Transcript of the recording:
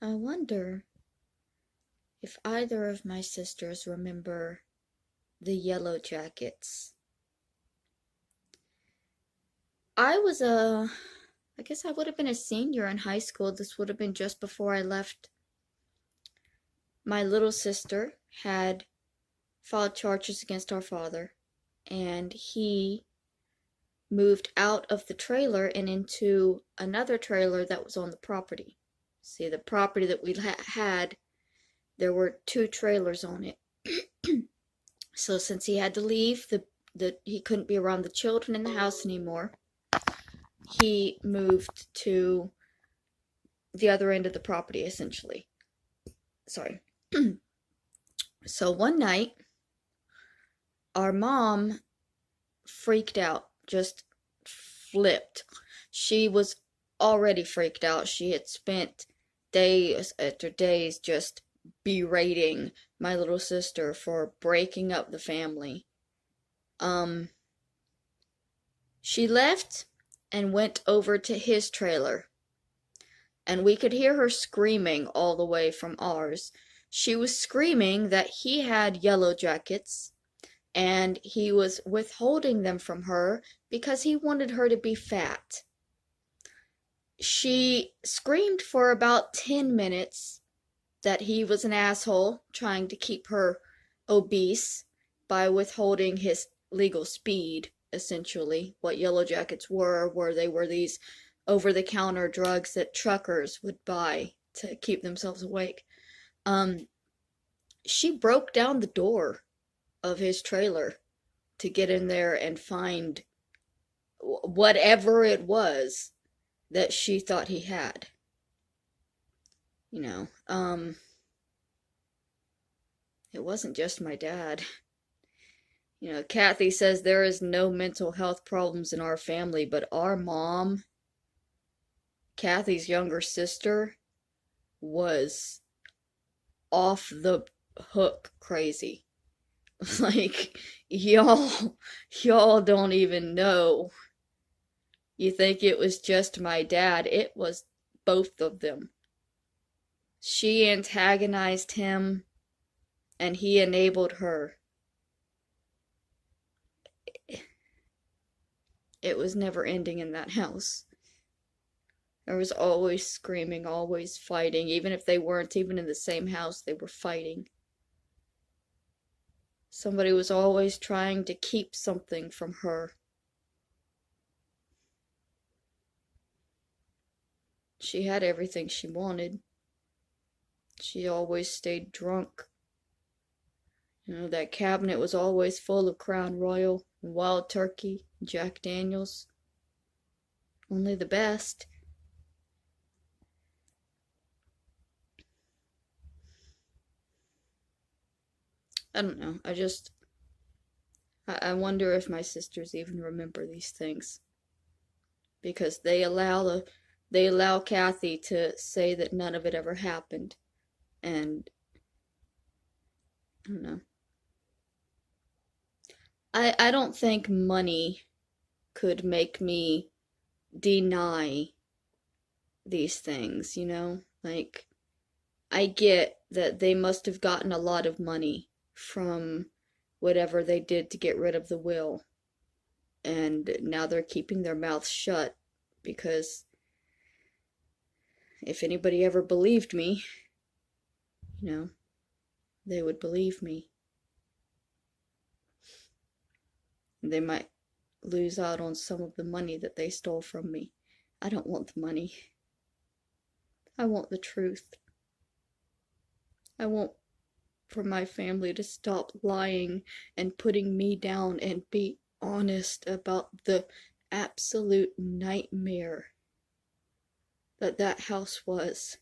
I wonder if either of my sisters remember the Yellowjackets. I guess I would have been a senior in high school. This would have been just before I left. My little sister had filed charges against our father, and he moved out of the trailer and into another trailer that was on the property. See, the property that we had, there were two trailers on it. So since he had to leave, he couldn't be around the children in the house anymore. He moved to the other end of the property, essentially. Sorry. So one night, our mom freaked out, just flipped. She was already freaked out. She had spent days after days just berating my little sister for breaking up the family. She left and went over to his trailer, and we could hear her screaming all the way from ours. She was screaming that he had yellow jackets and he was withholding them from her because he wanted her to be fat. She screamed for about 10 minutes that he was an asshole trying to keep her obese by withholding his legal speed, essentially. What yellow jackets were they were these over-the-counter drugs that truckers would buy to keep themselves awake. She broke down the door of his trailer to get in there and find whatever it was that she thought he had. You know, it wasn't just my dad. You know, Kathy says there is no mental health problems in our family, but our mom, Kathy's younger sister, was off the hook crazy. Like, y'all don't even know. You think it was just my dad. It was both of them. She antagonized him, and he enabled her. It was never ending in that house. There was always screaming, always fighting. Even if they weren't even in the same house, they were fighting. Somebody was always trying to keep something from her. She had everything she wanted. She always stayed drunk. You know, that cabinet was always full of Crown Royal, Wild Turkey, Jack Daniels. Only the best. I don't know. I wonder if my sisters even remember these things. Because they allow Kathy to say that none of it ever happened. And I don't know. I don't think money could make me deny these things, you know? Like, I get that they must have gotten a lot of money from whatever they did to get rid of the will. And now they're keeping their mouths shut because if anybody ever believed me, you know, they would believe me. They might lose out on some of the money that they stole from me. I don't want the money. I want the truth. I want for my family to stop lying and putting me down and be honest about the absolute nightmare that house was.